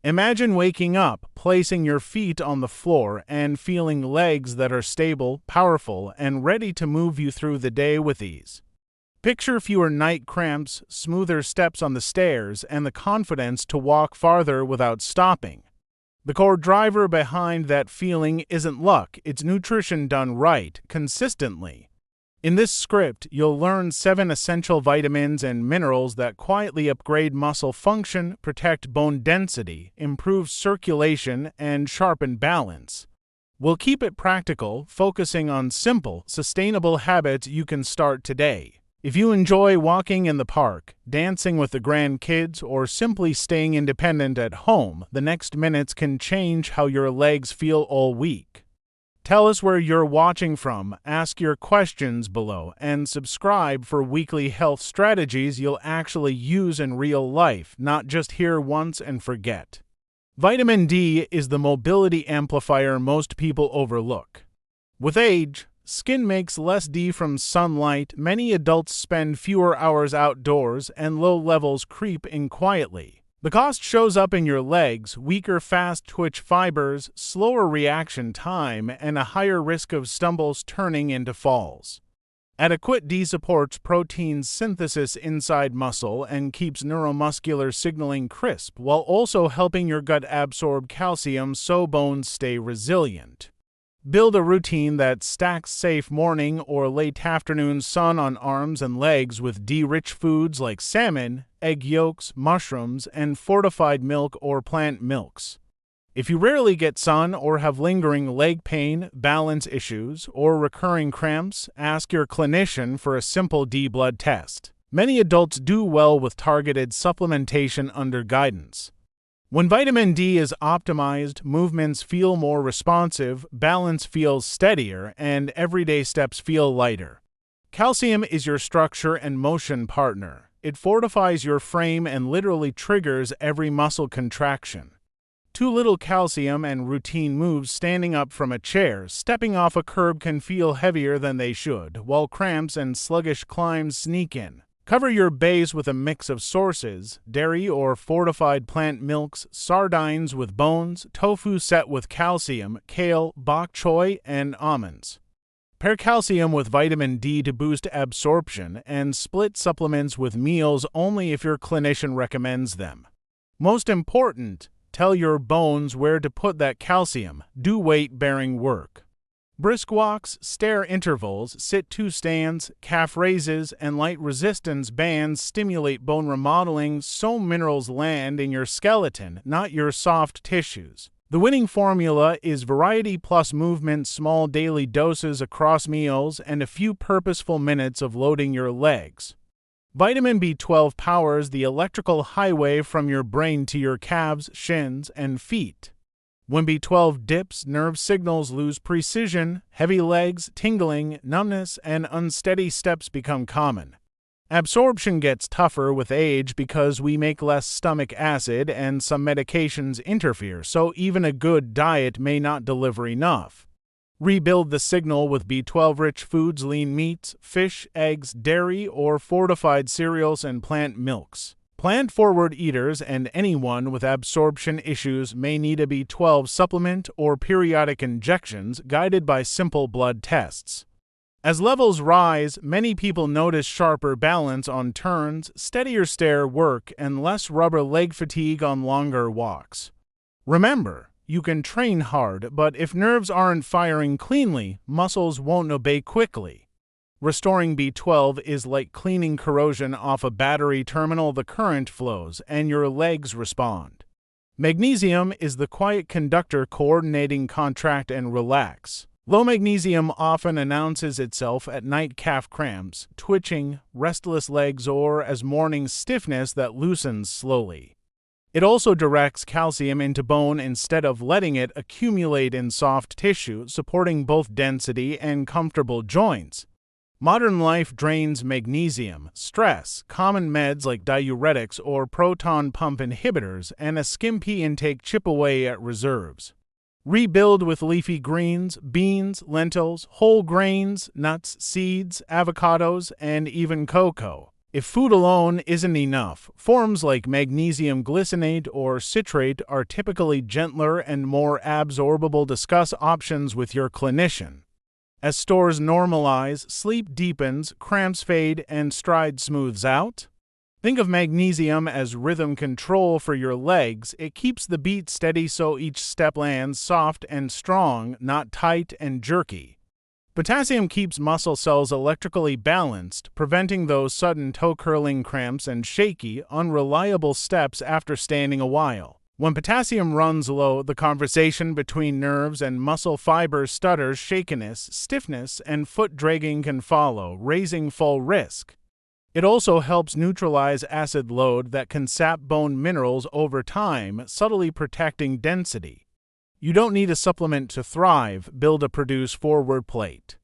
Imagine waking up, placing your feet on the floor, and feeling legs that are stable, powerful, and ready to move you through the day with ease. Picture fewer night cramps, smoother steps on the stairs, and the confidence to walk farther without stopping. The core driver behind that feeling isn't luck, it's nutrition done right, consistently. In this script, you'll learn 7 essential vitamins and minerals that quietly upgrade muscle function, protect bone density, improve circulation, and sharpen balance. We'll keep it practical, focusing on simple, sustainable habits you can start today. If you enjoy walking in the park, dancing with the grandkids, or simply staying independent at home, the next minutes can change how your legs feel all week. Tell us where you're watching from, ask your questions below, and subscribe for weekly health strategies you'll actually use in real life, not just hear once and forget. Vitamin D is the mobility amplifier most people overlook. With age, skin makes less D from sunlight, many adults spend fewer hours outdoors, and low levels creep in quietly. The cost shows up in your legs, weaker fast-twitch fibers, slower reaction time, and a higher risk of stumbles turning into falls. Adequate D supports protein synthesis inside muscle and keeps neuromuscular signaling crisp, while also helping your gut absorb calcium so bones stay resilient. Build a routine that stacks safe morning or late afternoon sun on arms and legs with D-rich foods like salmon, egg yolks, mushrooms, and fortified milk or plant milks. If you rarely get sun or have lingering leg pain, balance issues, or recurring cramps, ask your clinician for a simple D blood test. Many adults do well with targeted supplementation under guidance. When vitamin D is optimized, movements feel more responsive, balance feels steadier, and everyday steps feel lighter. Calcium is your structure and motion partner. It fortifies your frame and literally triggers every muscle contraction. Too little calcium and routine moves, standing up from a chair, stepping off a curb, can feel heavier than they should, while cramps and sluggish climbs sneak in. Cover your base with a mix of sources: dairy or fortified plant milks, sardines with bones, tofu set with calcium, kale, bok choy, and almonds. Pair calcium with vitamin D to boost absorption, and split supplements with meals only if your clinician recommends them. Most important, tell your bones where to put that calcium. Do weight-bearing work. Brisk walks, stair intervals, sit-to stands, calf raises, and light resistance bands stimulate bone remodeling so minerals land in your skeleton, not your soft tissues. The winning formula is variety plus movement, small daily doses across meals, and a few purposeful minutes of loading your legs. Vitamin B12 powers the electrical highway from your brain to your calves, shins, and feet. When B12 dips, nerve signals lose precision, heavy legs, tingling, numbness, and unsteady steps become common. Absorption gets tougher with age because we make less stomach acid and some medications interfere, so even a good diet may not deliver enough. Rebuild the signal with B12-rich foods, lean meats, fish, eggs, dairy, or fortified cereals and plant milks. Plant-forward eaters and anyone with absorption issues may need a B12 supplement or periodic injections guided by simple blood tests. As levels rise, many people notice sharper balance on turns, steadier stair work, and less rubber leg fatigue on longer walks. Remember, you can train hard, but if nerves aren't firing cleanly, muscles won't obey quickly. Restoring B12 is like cleaning corrosion off a battery terminal. The current flows, and your legs respond. Magnesium is the quiet conductor coordinating contract and relax. Low magnesium often announces itself at night calf cramps, twitching, restless legs, or as morning stiffness that loosens slowly. It also directs calcium into bone instead of letting it accumulate in soft tissue, supporting both density and comfortable joints. Modern life drains magnesium, stress, common meds like diuretics or proton pump inhibitors, and a skimpy intake chip away at reserves. Rebuild with leafy greens, beans, lentils, whole grains, nuts, seeds, avocados, and even cocoa. If food alone isn't enough, forms like magnesium glycinate or citrate are typically gentler and more absorbable. Discuss options with your clinician. As stores normalize, sleep deepens, cramps fade, and stride smooths out. Think of magnesium as rhythm control for your legs. It keeps the beat steady so each step lands soft and strong, not tight and jerky. Potassium keeps muscle cells electrically balanced, preventing those sudden toe-curling cramps and shaky, unreliable steps after standing a while. When potassium runs low, the conversation between nerves and muscle fibers stutters, shakiness, stiffness, and foot dragging can follow, raising full risk. It also helps neutralize acid load that can sap bone minerals over time, subtly protecting density. You don't need a supplement to thrive. Build a produce forward plate.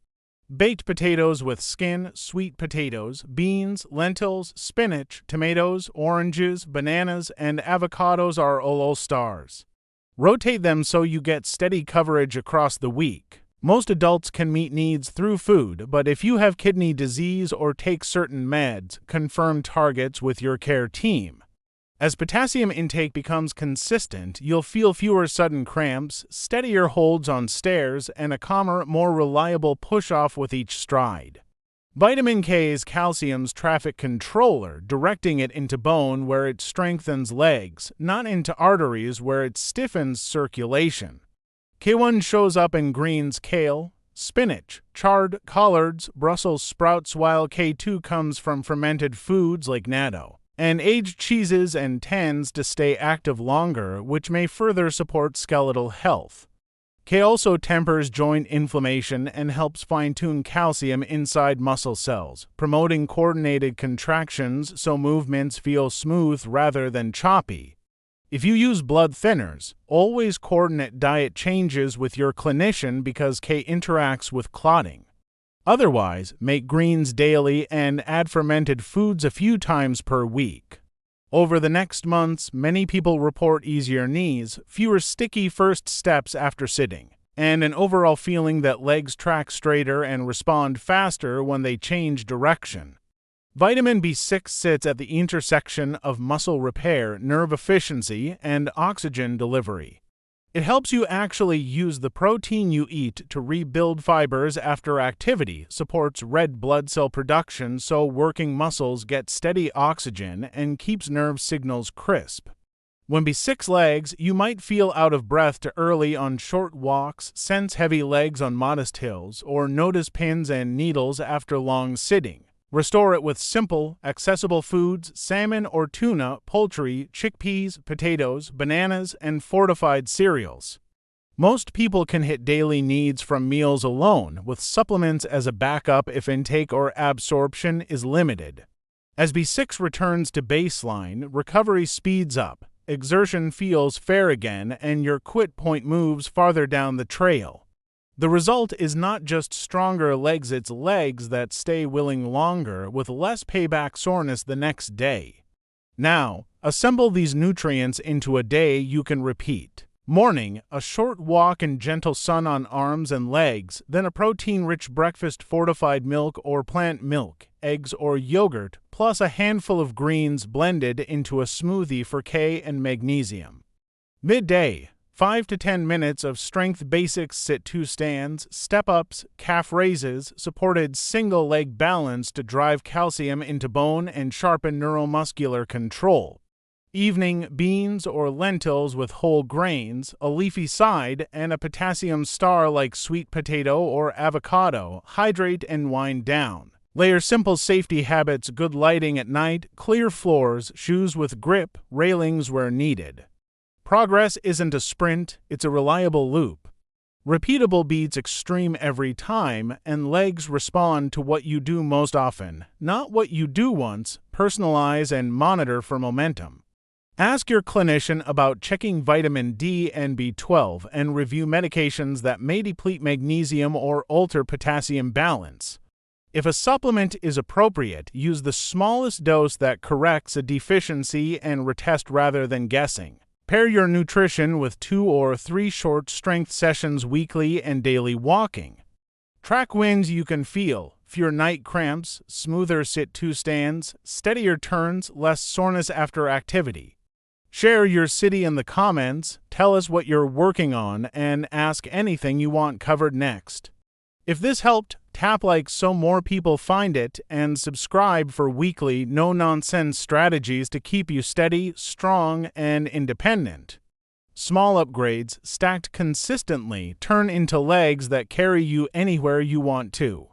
Baked potatoes with skin, sweet potatoes, beans, lentils, spinach, tomatoes, oranges, bananas, and avocados are all stars. Rotate them so you get steady coverage across the week. Most adults can meet needs through food, but if you have kidney disease or take certain meds, confirm targets with your care team. As potassium intake becomes consistent, you'll feel fewer sudden cramps, steadier holds on stairs, and a calmer, more reliable push-off with each stride. Vitamin K is calcium's traffic controller, directing it into bone where it strengthens legs, not into arteries where it stiffens circulation. K1 shows up in greens, kale, spinach, chard, collards, Brussels sprouts, while K2 comes from fermented foods like natto and aged cheeses and tends to stay active longer, which may further support skeletal health. K also tempers joint inflammation and helps fine-tune calcium inside muscle cells, promoting coordinated contractions so movements feel smooth rather than choppy. If you use blood thinners, always coordinate diet changes with your clinician because K interacts with clotting. Otherwise, make greens daily and add fermented foods a few times per week. Over the next months, many people report easier knees, fewer sticky first steps after sitting, and an overall feeling that legs track straighter and respond faster when they change direction. Vitamin B6 sits at the intersection of muscle repair, nerve efficiency, and oxygen delivery. It helps you actually use the protein you eat to rebuild fibers after activity, supports red blood cell production so working muscles get steady oxygen, and keeps nerve signals crisp. When B6 lags, you might feel out of breath too early on short walks, sense heavy legs on modest hills, or notice pins and needles after long sitting. Restore it with simple, accessible foods: salmon or tuna, poultry, chickpeas, potatoes, bananas, and fortified cereals. Most people can hit daily needs from meals alone, with supplements as a backup if intake or absorption is limited. As B6 returns to baseline, recovery speeds up, exertion feels fair again, and your quit point moves farther down the trail. The result is not just stronger legs, it's legs that stay willing longer with less payback soreness the next day. Now, assemble these nutrients into a day you can repeat. Morning, a short walk and gentle sun on arms and legs, then a protein-rich breakfast: fortified milk or plant milk, eggs or yogurt, plus a handful of greens blended into a smoothie for K and magnesium. Midday, 5 to 10 minutes of strength basics: sit-to stands, step-ups, calf raises, supported single-leg balance to drive calcium into bone and sharpen neuromuscular control. Evening, beans or lentils with whole grains, a leafy side, and a potassium star like sweet potato or avocado. Hydrate and wind down. Layer simple safety habits: good lighting at night, clear floors, shoes with grip, railings where needed. Progress isn't a sprint, it's a reliable loop. Repeatable beats extreme every time, and legs respond to what you do most often, not what you do once. Personalize and monitor for momentum. Ask your clinician about checking vitamin D and B12 and review medications that may deplete magnesium or alter potassium balance. If a supplement is appropriate, use the smallest dose that corrects a deficiency and retest rather than guessing. Pair your nutrition with 2 or 3 short strength sessions weekly and daily walking. Track wins you can feel. fewer night cramps, smoother sit-to stands, steadier turns, less soreness after activity. Share your city in the comments, tell us what you're working on, and ask anything you want covered next. If this helped, tap like so more people find it, and subscribe for weekly, no-nonsense strategies to keep you steady, strong, and independent. Small upgrades, stacked consistently, turn into legs that carry you anywhere you want to.